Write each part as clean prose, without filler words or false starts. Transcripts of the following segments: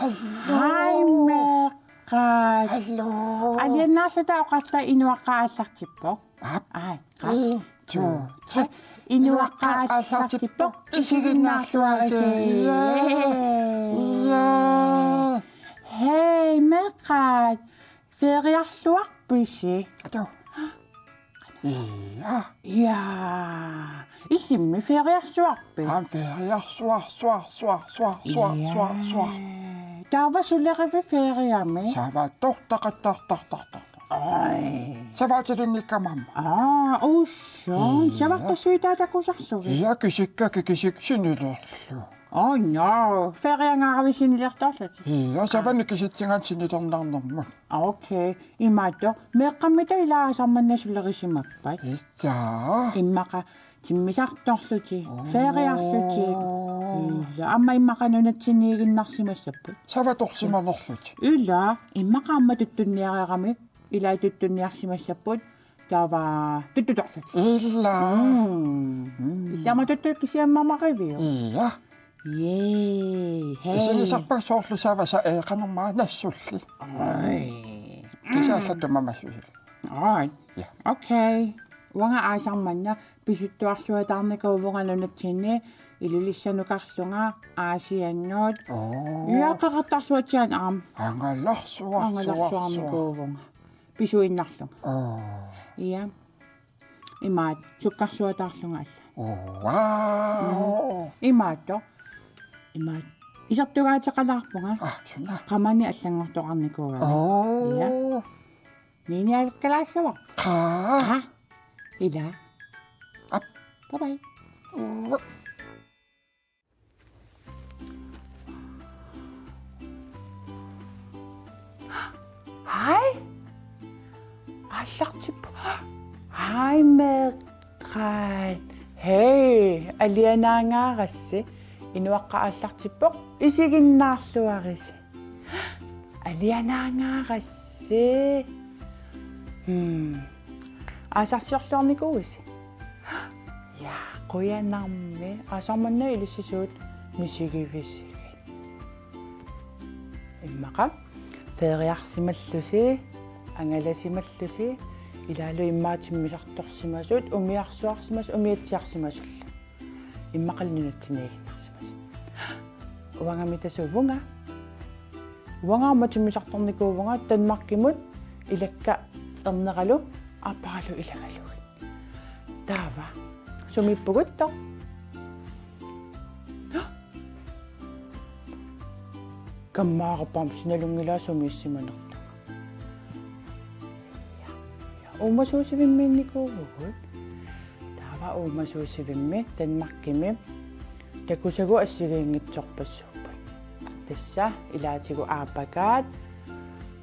Hi Mekkat. Hello. Aliennaasata oqarta inuaqqaallartippoq. Ai. 1, 2, 3. Inuaqqaallartippoq isiginnaarluarisi. Hey Mekkat. Feriarluarpisi. Ado. Ja. Ja. Isimmi feriarluarpi. Han feriarsuar. Taava sulerivi feriami. Sava tortaqattartartartar. Ai. Savaatilinnikkamam. Uusson. Savaqqusuitaatakusarsugi. Ja kisikki sinilorlu. Oh no. Feriangaravisinnilерторлут. Ja savanikisitsingaatsinilornarnermut. Okay. Imaatto meeqqammita ilaasarmannasullerisimakpat. Itsaa. Immaqa timmisartorluti. Feriarluti. Illa amma immaqanunatsiniiginнарсимассаппут. Savatorsimanerlut. Illa immaqaamma tuttunniareeramik ila tuttunniarsimassapпут taava tuttutorluti. Illa. Иллама туттуиккисиаммамаривиу. Ja. Yay. Hey. Isinisarpassoorlu savasa eeqanermaa nassulli. Ai. Kisaallattumamassuli. Alright. Ja. Okay. Wanga aasarmanna pisuttuarsuataarnikauvungalunatsinni ilulissanu aasiannuut. Yaaqaqartarsuatian angalarsuarnikuuvunga. Pisuinnarlunga. Iya. Imaat sukkarsuataarlunga alla. Wow. Imaatto. Imaat isartugaataqalarpunga. Sunna. Qamani allangortoqarnikuuva. Iya. Nini alkalaassava. Qa. Ila. Up. Bye-bye. Hi. Аллартип. Hi Mekkat. Hey, alianaangаарassi inuaqqaallartippoq isiginnaarluarisi. Alianaangаарassi. Aasarsiorluarnikuusi. Ja, quyanarmi aasarmanna ilissisuut misigivissigi. Immaqa feriarsimallusi angalasimallusi ilaalu immaatimisartorsimasut umiarsuarsimas umiatsiarsimasulla. Immaqallunatsiniiginnarsimas. Uangamitasuuvunga. Uangaamatimisartornikuuvunga Danmarkimut ilakka erneqalu apparalu ilagalugut. Taava sumippugutto. Kammaaqappaam sinalungilaa sumiissimanertu. Uumasuusivimmiinnikuuvugut. Taava uumasuusivimmi Danmarkimi takusagu assigiingitsorpassuuput. Tassa ilaatigu aapakaat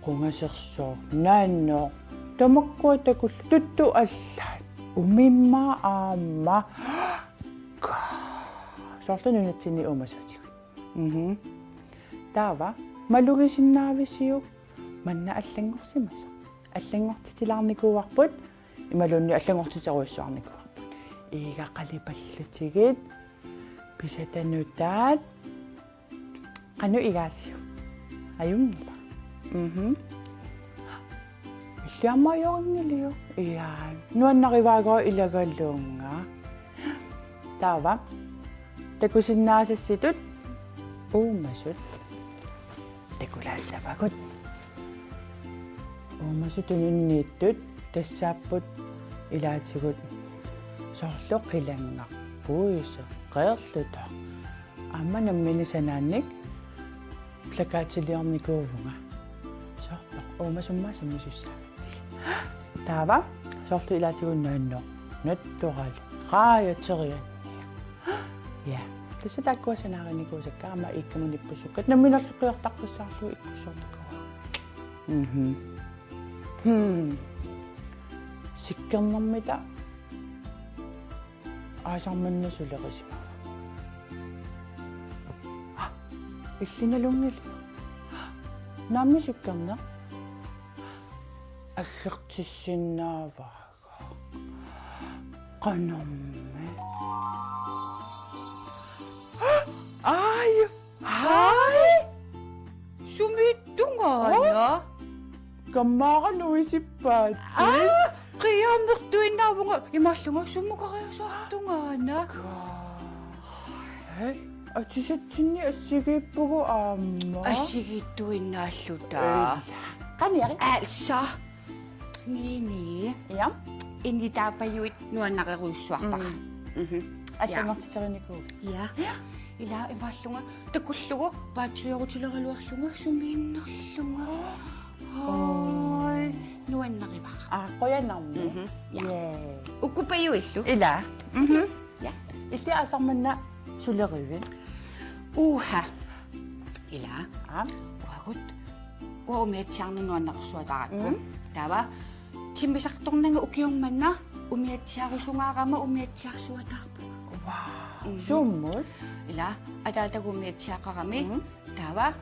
qungasersuor naannoo tamakkua takul tuttu allaat umimma aamma sortanunatsinni uumasuutigu. Taava malugisinnaavisiu manna allangorsimasa. Allangortitilaarnikuuarput imalunni allangortiteruissuarnikuarput. Igaqalipallutigit pisatanutaat qanu igaasiu. Ayungila. Illamajorniliu. Iyaan. Nuannarivaagaa ilagalluunga. Taava takusinnaasassitut uumasut takulaassavagut. Uumasutununniittut tassaapпут ilaatigut soorluq qilangqarpui seqqeerluta. Amma namminisanaannik plakaatiliornikuuvunga. Soorluq uumasummaasummisussaavatti. Taava soorlu ilaatigun naanno nattoral qaayaterian. Ja. Tässä takkuasanaarinikuusakka amma ikkamunippusukkat namminalluqiortarpussaarlu ikkussortakua. Sikkernermita aasarmannasulerisima. Illinalungil. Naammi sikkerner. Aggertissinnaavaaga. Qanormi. Ai. Tungana. Kammaqa nuisippaati. Qiyaammertuinnaavunga imallunga summuqariusortungana. Hei, atisatsinni assigiippugu aamma. Assigittuinnaalluta. Qaniari. Altså. Nini. Ja. Inditaapajuit nuannaqiruissuarpaqa. Аллангортисеринникуу. Ja. Ila imallunga takullugu paatsuyorutileраluарлунга sumiinnerlunga. Ой, nuannaqivaq. Qoyanarmi. Ja. Yeah. Ukkupajuillu. Ila. Ja. Illi asarmanna sulerivin. Uha. Ila. Ah. Wagut. Umiatsiarni nuannaqersuatarakku. Tava timmisartornanga ukiormanna umiatsiarusungaarama umiatsiarsuataarpu. Summul. Ila ataatagumiatsiaaqarami tava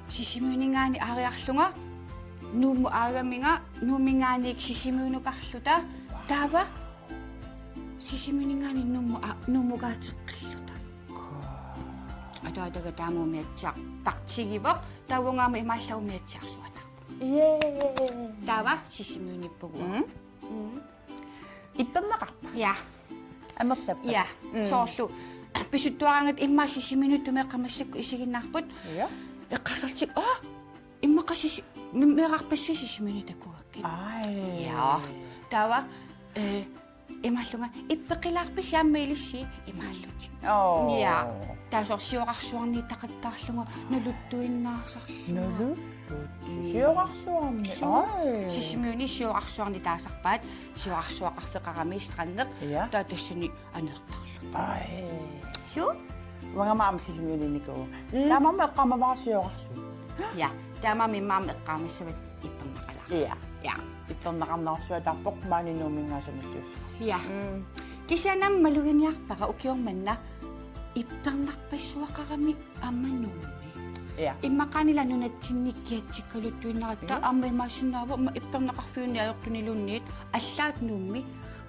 sisimuiningaani aariarlunga nuumu aagaminga nuumingaaniik sisimuinukarluta tava sisimuiningaani nuumugaateqqilluta ataataga taamuumiatsiaq tartigivoq tavungaama imaallaumiatsiarsuata Yeah. tava sisimuinippugu Ipernaqarpa. ja Amertappa. ja soorlu pisuttuarangat imma sisiminuttumeqqamassakku isiginnaarput Ja. eqqasartik иммақасис меқарпассусисиминутаккугакки Ai. я тава ималлунга иппеқилаарпис яаммаилисси имааллутик Oh. я таасорсиоқарсуарни тақаттаарлунга налуттуиннаарсар Nulu. Сиорарсуарми. Ai. сисимиуни сиоқарсуарни таасарпаат сиоқарсуақарфеқарами страннеқ Ja. таа тассани анеқтарлу Ai. су Wangamaam sisimiuninnikuu. Taamamma eqqamavaarsiorarsu. я таама миммаам эққаамассават иппернақалаа Ja. я Ipernaqarnaarsuatарпоқ маанинуумингаасанаттус. ja кисанам малугиниарпара укиорманна иппернарпассуақарами аммануумми Ja. иммақанила нунатсинниккиатсиккалуттуиннаратта аммаимаасунаава иппернақарфиуни аёртунилунниит аллаат нуумми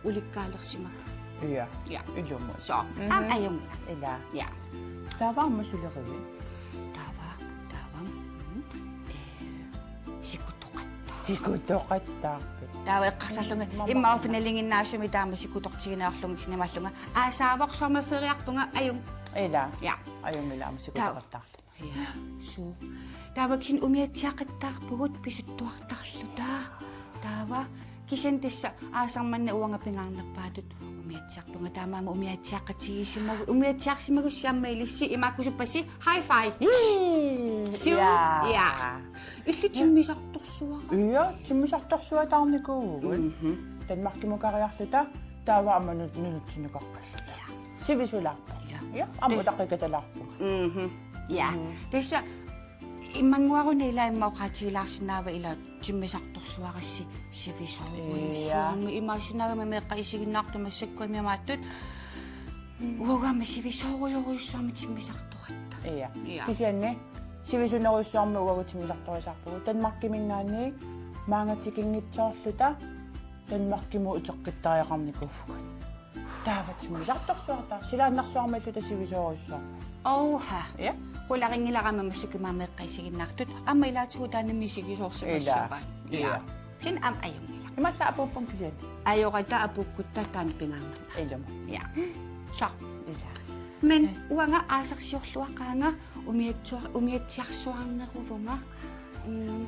уликкаалерсимага Ja. ja Ilumut. so am ayong Ila. ja Taavaamma sulerivin. tavam sikutoqatta Sikutoqattaarpit. tawa eqqarsallunga immaafinalinginnaasumi taama sikutortigineerlungi sinimallunga aasaavoqsorma feriarpunga ayung Ila. ja Ajummilaam sikutoqattaarlu. ja su taavaksin umiatsiaqattaarpugut pisuttuartarluta taava kisen tassa aasarmanna uangapingaarnerpaatut umiatsiarpunga taamaama umiatsiaqqatigissimagu umiatsiarsimagussiammailissi imaakkusuppassi high five Siu. Ja. illi timmisartorsuara Ja, timmisartorsuatаарnikuugun. Tanmarkimukariarluta taava ammanut ja Sivisulaarpa. ja Ja, ammutaqqiqatalarpu. ja tassa иммангуаруна ила иммаоqaatigilaarsinnaava ила timmisartorsuarassi sivisoruissuarmi имаасинаагама меққа исигиннаартумассаккуимиамааттут уагама сивисоруйоруйссуарми timmisartoratta Ja. Ja. Kisianni sivisuneruissuarmi uagu timmisartorisaarpugu tanmarkimingaanniik maangatikingitsoorluta tanmarkimu uteqqittariaqarnikuufuga. Taava timmisartorsuarta silaannarsuarmalluta sivisoruissuar. оуха Ja. qularingilarama massakimaameqqa isiginnaartut amma ilaatigu taanamisigisoorsumassava Ja. ja sin am ayungila Imalla apuppun kisian. ajorata apukkutta taanipingaanga Ilum. ja so Ila. men uanga aasarsiorluaqaanga umiatsiarsuarneruvunga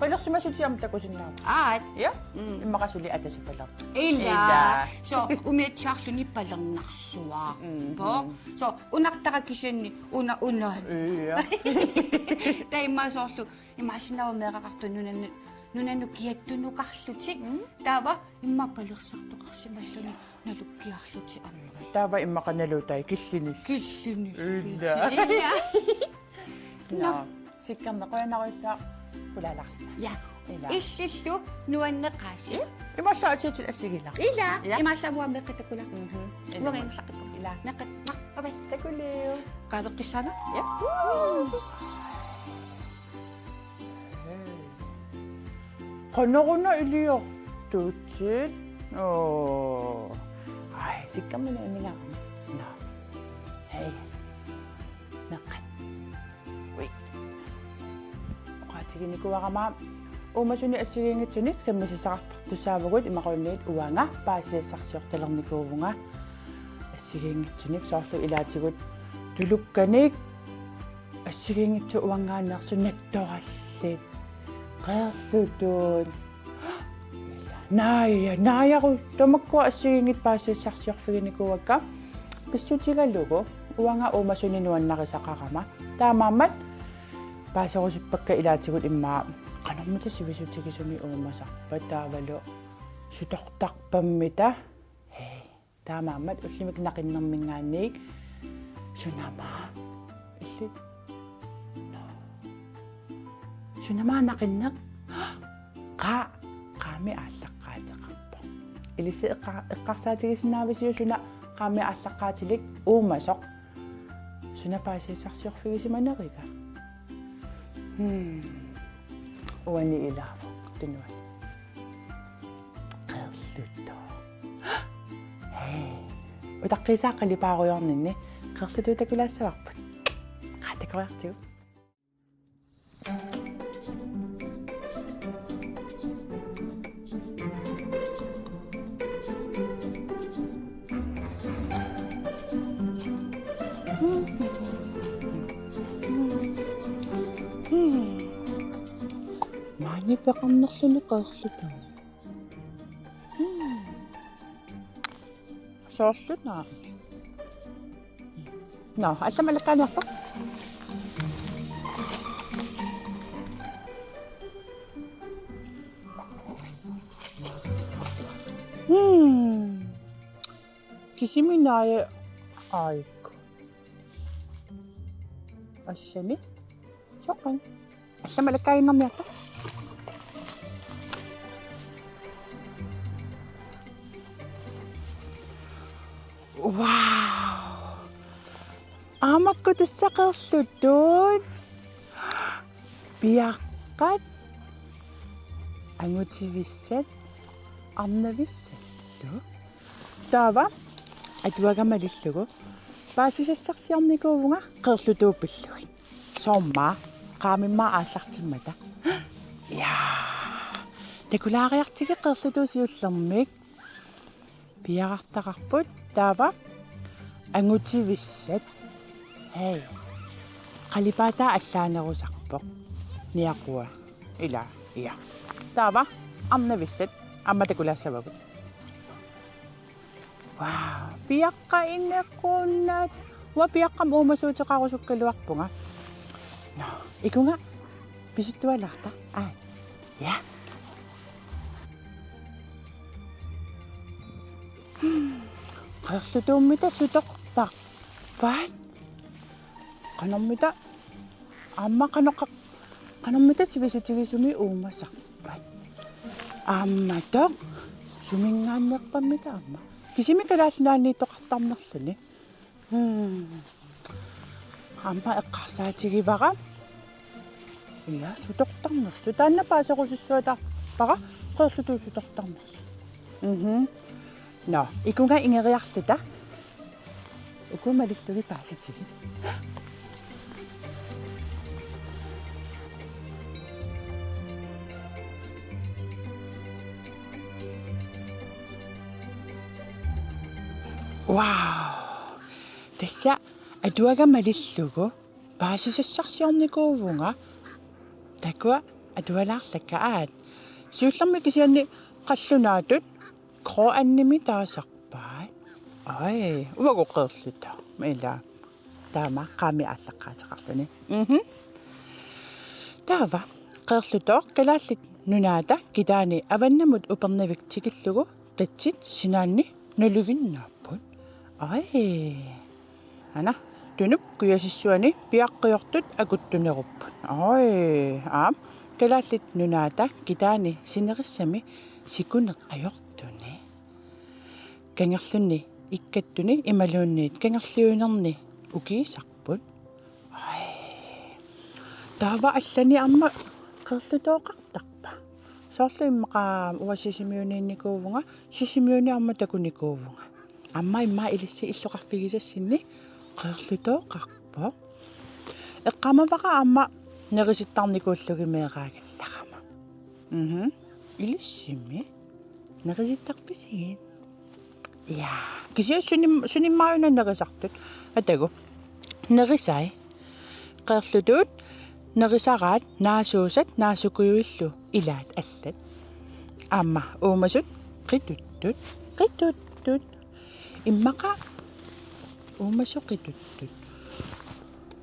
Palersimasutiam takusinnaava. aat Ja. Immakasuli atasipalar. illa Illa. so umiatsiarluni palernarsuaa po so unartara kisianni una Ja. taimaasoorlu imaasinava meeqaqartu nunannu kiattunuqarlutik taava imma palersartoqarsimalluni nalukkiarluti amma Taava immaqanalutai killini. killuni Illa. illa No. Sikkarnequanaruissaa kulaalarсна. ja Ila. illillu nuanneqaasi Imalla atiatil assigilaq. illa Ja. imaallavua meqqatakula Ila. uangeqlaqippu Ila. meqqat abay Takuliu. kaaveqqissaanga Ja. Qonneruna iliortuutsit. Ai, sikkamini uningaarma. No. Hei. Meqqat. Ui. илаатигиникуарама уумасуни ассигингитсуник саммисисақартартуссаавагут имақулниит уанга паасиассарсиорталерникуувнга ассигингитсуник соорлу илаатигут тулукканик ассигингитсу уангааннерсу наттоораллит qeerlutut нааяru томакку ассигингит паасиассарсиорфигиникуакка писсутигаллугу уанга уумасуни нуаннарисақарама таамаамат паасерусиппакка илаатигут иммаа qanarmita sivisutigisuми уумасарпа таавалу сутортарпаммита таамаамат уллимик нақиннэрмингаанник сунамаа иллит сунамаа нақиннеқ qaami ааллаққаатеқарпо илиси эққарсаатигисинаависиу суна qaami ааллаққаатилик уумасоқ суна паасиассарсиорфигисиманерига уани илаава тунуа qeerlutto утаққисааққали пааруйорнинни qeerluttu такулаассаварпут qaатакуартигу 많이 빼감났으니 qeerluttu соорсуна но алламалакканиарпа кисиминаe аик ассами соқан алламалаккаиннэрниарпа вау амакку тассақерлуттуут пиаққат ангутивиссат арнависсаллу таава атуагамалиллугу паасисассарсиарникуувнга qeerluttuupпиллуги соорма qaamimma ааллартиммата я такулаариартиги qeerluttuusiуллермик пиарартақарпут таава ангутивиссат хей қалипаата аллаанерусарпоқ ниақуа ила я таава арнависсат амматакулаассавагу вау пиаққа иннеққуннат уа пиаққам уумасуутеқарусуккалуарпунга но икунга писуттуаларта я qeerluttuummita sutoqtarpaat qanarmita amma qanarmita sivisutigisumi uumasarpat ammatoq sumingaanneqpammita amma kisimi kalaallunaanniittoqartarnerluni amma eqqarsaatigivaqa ила sutortarnersu taanna paasequsissuatarpaqa qeerluttuusutortarnersu no ikunga ingeriarluta ukumalillugi paasitigi вау тасса атуаgamалиллугу паасисассарсиорникуувнга такуа атуалаарлакка аат сууллерми кисианни қаллунаатут кроанними таасарпаат ай уагу qeerlutta мила таама qaami ааллаққаатеқарлуни таава qeerluttoq калааллит нунаата китаани аваннамут упернавик тикиллугу qitsit синаанни налугиннааппут ай ана тунуп куясиссуани пиаққиортут акуттунеруппут ай калааллит нунаата китаани синериссами сикунеқ ajortuni кангерлунни иккаттуни ималуунниит кангерлиунерни укиисарпут ай таава аллани амма qeerluttoqartarpa соорлу иммаqa уасисимиуниинникуувнга сисимиуни амма такуникуувнга амма имма илисси иллоқарфигисассинни qeerluttoqarpo эққамаваqa амма нериситтарникууллугимеераагаллагама илиссими нериситтарписигит я кися суниммааюна нерисартут атагу нерисай qeerlutut nerisaraat naasuusat naasukuyuillu ilaat allat aamma uumasut qituttut immaqa uumasu qituttut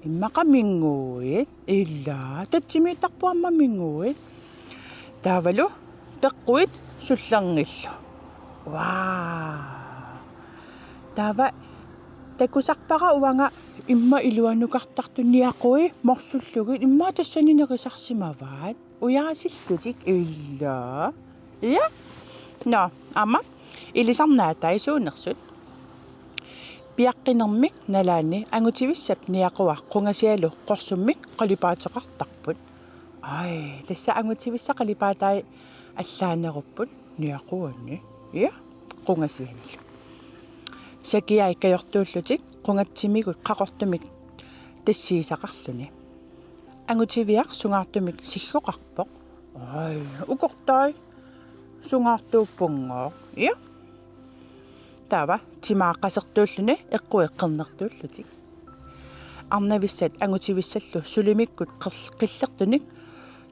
immaqa minguit illaa tatsimiittarpuamma minguit taavalu peqquit sullerngillu taava takusarpara uanga imma iluanukartartu niaqui morsullugit imma tassani nerisarsimavaat uyaasilllutik illaa ja no amma ilisarnaatai suunersut piaqqinermik nalaani angutivissap niaqua qungasialu qorsummik qalipaateqartarput ai tassa angutivissa qalipaatai allaanerupput niaquanni ja qungasianillu sakiai kajortuullutik qungatsimigut qaqortumik tassiisaqarluni angutiviaq sungaartumik silluqarpoq ai ukortai sungaartuuppungoq ja taava timaaqasertuulluni eqqueqqernertuullutik arnavissat angutivissallu sulimikkut qillertunik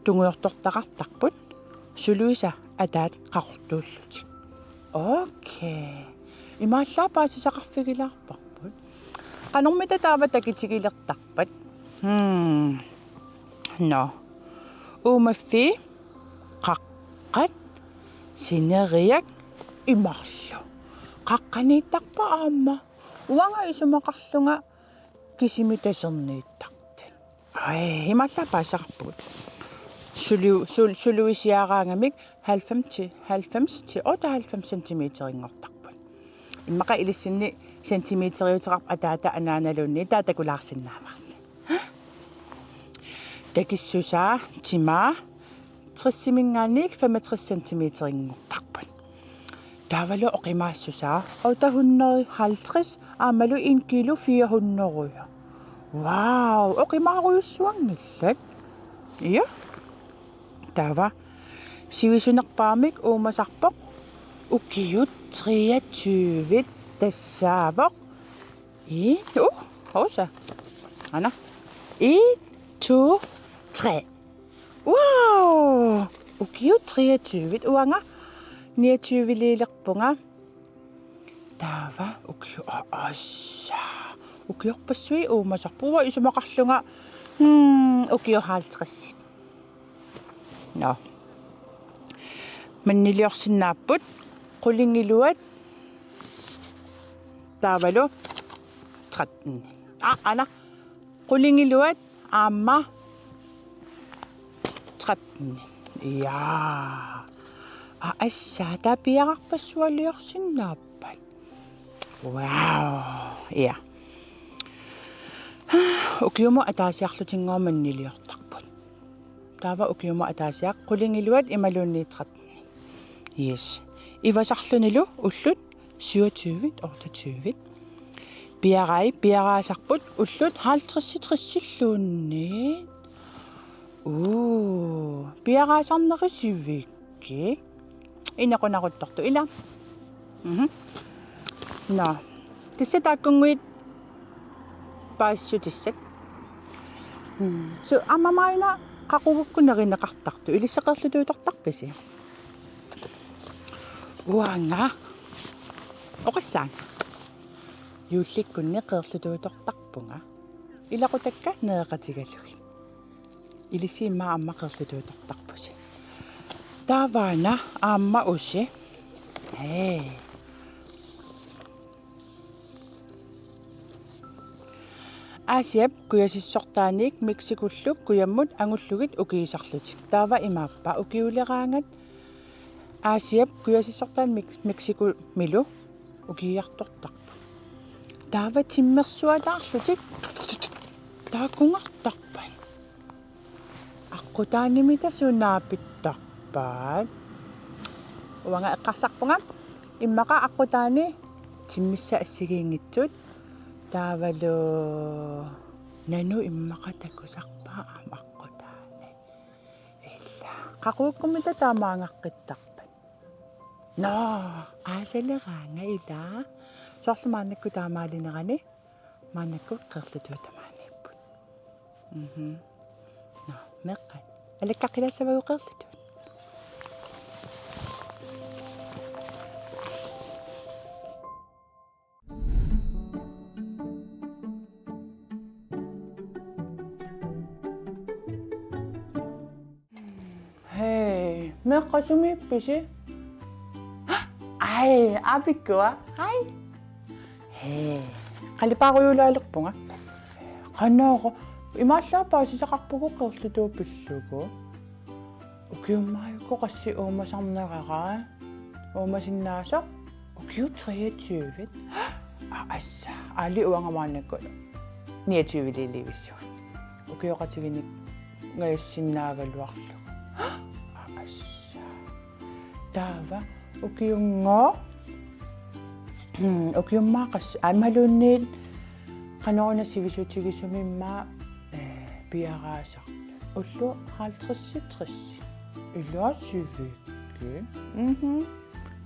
tunguortortaqartarput suluisa ataat qaqortuullutik okay имааллаапаасисақарфигилаарпарпут qanormita taava takitigilertarpat no uumaffi qaqqat sineriak imarlu qaqqaniittarpa aamma uanga isumaqarlunga kisimitaserniittartat ai имааллаапаасақарпут suluisiaraangamik 90 til 98 cm ingortarput immaqa ilissinni sentimeteriuteqarp ataata anaanalunni taatakulaarsinnaavarsi takissusaa timaa 60 65 cm ingortarput taavalu oqimaassusaa auta 150 aamalu 1 kilo 400 wow oqimaaruissuangillat ja taava sivisunerpaamik uumasarpoq ukiut 23 tassaavoq hosa ana 1 2 3 wow ukiut 23 uanga 29 liilerpunga taava ukiu assa ukiorpassui uumasarpuwa isumaqarlunga ukiu 50 no manniliorsinnaaput qulingiluat taavalu 13 ana qulingiluat aamma 13 ja assa tapiaqarpassualiorsinnaappat wow ja ukiumu ataasiarlutinngormanniliortarput taava ukiumu ataasiaq qulingiluat imalunni 13 yes ivasarlunilu ullut 27 28 piaraasarput ullut 50 piaraasarnerisivikki inaqunaruttortu ila no tissa taakkunguit paassutissat so amamaina qaquvukkunerinneqartartu ilisseqerlutuutortarpisi uanga oqassaan yuullikkunni qeerlutuutortarpunga ilaqutakka neeqatigalugi ilisiimma amma qeerlutuutortarpusi taavaana aamma usi Asiap kuyasissortaanik Mexikulluk kuyammut angullugit ukiisarlutik taava imaappa ukiuleraangat Asiap kuyasissortaan Mexiku milu ukiartortarpu taava timmersualaarlutik taakungartarpan aqutaanimita sunaapittarpaat uanga eqqarsarpunga immaqa aqutaani timmissa assigiinngitsut taavalu nanu immaqa takusarpaa aquta qaquukkumita taamaangaqqittarpat no aasaleraanga ila soorlumaannakku taamaalinerani maannakku qerlutuutamaaniipput no meqqat алаккақилассавагу qerlutut Hei, meqqasumipписи? Ai, apikkuа. Hai. Hei, qalipaaruйулаалерпунга. Qannaaqo имааллаапаа сисақарпугу qerlutuupillugu. Ukiummaayukku qassi uumasarneraqaa. Uumasinnaasaq ukiu 23. Assa, ali uangamaanakku. 29 lilivissu. Ukioqatiginik ngayassinnaagalluarlu. Tava ukiungo ukiummaaqas aamaluunniit qanoona sivisuutigisumimma piaraasaq ullu 50 ila syvikki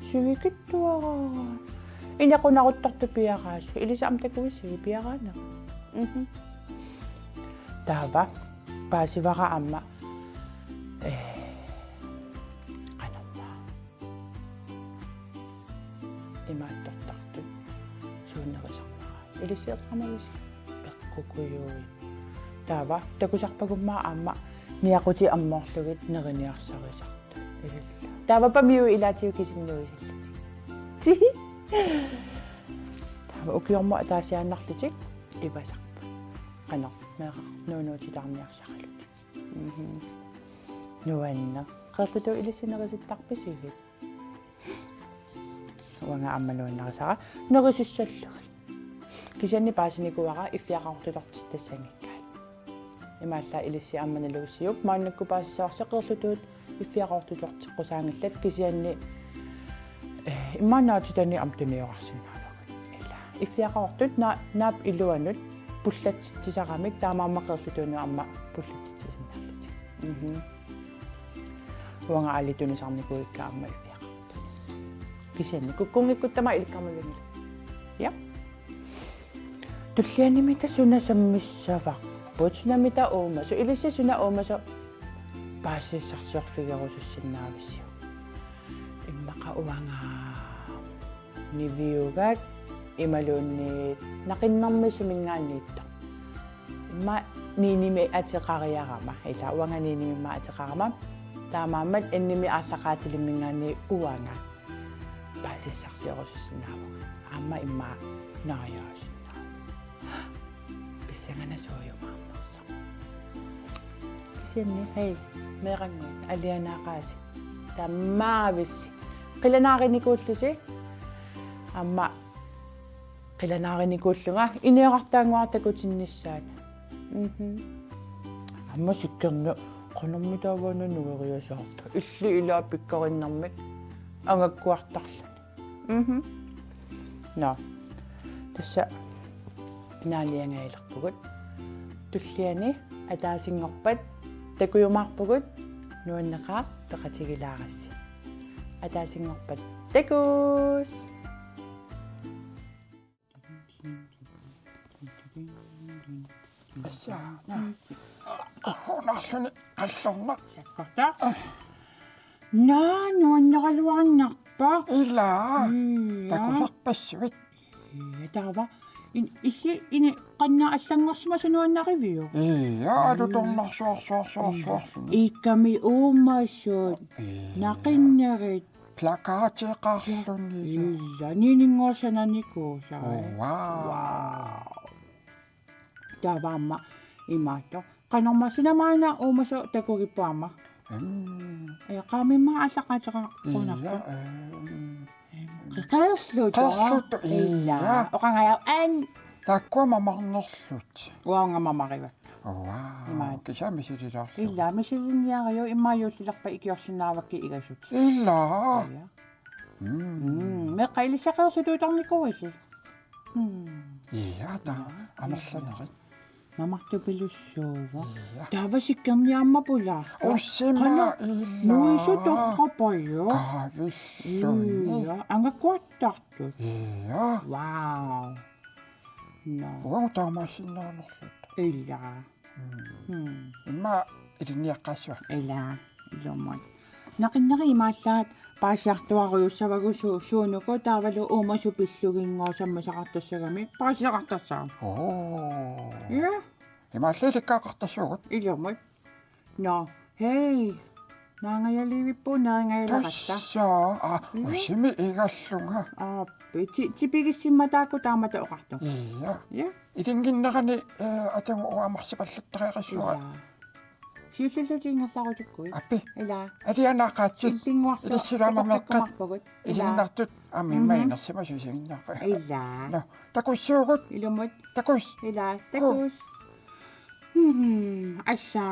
syvikittuara inaqunaruttartu piaraassu ilisaamtakuissigi piaraana tava paasivara amma имааттортарту сууннерисарнера илисиэққамагис пеққукуйуи таава такусарпагуммаа аама ниақути аммоорлугит нерiniarсарисарту илилла таава памиу илаатиу кисиминуисиллати ти таава укиорма таасиааннарлутик ивасарпа қанер меэра нуунуутилаарниарсаралут нуанна qerlutu илисинериситтарписигит уанга аммалууннарисара нерисуссаллуги кисианни паасиникуара иффиақартулортит тассангиккаат имаалла илисси амманалугиссиуп мааннакку паасисаарсеқерлутуут иффиақартулортиққусаангиллат кисианни иммаанаатитани амтуниорарсиннаавагут ила иффиақартут наап илуанут пуллатситсисарамик таамааммақерлутууну амма пуллатситсисиннаарлути уанга алитунисарникуикка амма кисианни куккунгиккуттама иликкармалуни я туллианимита сунасаммиссаварпут сунамита уумасу илисси суна уумасу паассиссарсиорфигерусуссиннаависсиу иммақа уанга нивиугат ималуунни нақиннармисумингаанниитто имма ниними атеқариарама ила уанга нинимимма атеқарама таамаамат энними ааллақаатилиммингаани уанга паасиссарсиорусуссиннаавага аама имма нааяасиннаа писсанганасуйумаарнерсо кисианни хей меэрангу алианаақааси таммаависси қиланааринникууллуси аама қиланааринникууллунга инеэқартаангуартакутиннissaана амма сиккерну qonummitaawaanu nueriasаарta illi ilaapikkarinnermik angakkuartarlani no tassa naaliangailerpugut tulliani ataasingorpat takuyumaarpugut nuanneqaa peqatigilaarassi ataasingorpat takus Assaana honarluni qallorna sakkorta nuanneqaluarnarpa ila takularpassuit taava illi ini qanna аллангорсума сунуаннаривиу ia alutornarsuarsuarsuarsuarluni икками уумассуут нақиннерит plakaatiqarluni illa нинингоорсананикуусаа wow тааваама имаатто qanорма сунамаана уумасу такугиппаама qaamimma аллақаатеқарпунарпа qeqerluuta illa oqangaya an takkuamamарнерлут уангамамариват wow кисамисилилаарлу illa мисилинниариу иммааюуллиларпа икиорсинаавакки игасут illa меққаилисақерлутуутарникуиси ia ta амерланерит намартупилуссуува Ja. таавасиккерниармапула Ussima нуису illa. торрапайо Kaavissuni. ия ангаккуаттарту Ja. вау на Uutaamasinnaarnerlut. illa Imma iliniaqqaasuat. ила илумат нақиннери имааллаат паасиартуаруйуссавагусу суунуку таавалу уумасу пиллугингоосамма сақартассагами паасиақартассаа Oo. я Imaallilikkaaqartassugut. илумат но хей наангаялиивиппу наангаялақатта Tassaa. Ussimi igallunga. ааппи типигиссимматаакку таамата оқарту Ja. я Itinginnerani atang uamarsipallattareqassuga. сиуллулутингерларутуккуи Appi. ила Alianaaqaatsi. иллингуарлу Ilissulaamammeqqat. илиннартут Ilinartut amimma inassima ила No, takussuugut. илумут Takus. ила такус асса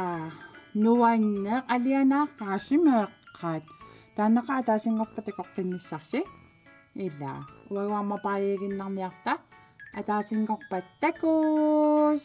нуанне алианааққаасимеэққаат таанеқаа таасингорпа такоққиннссарси ила уагуамма паалигиннарниарта атаасингорпат такус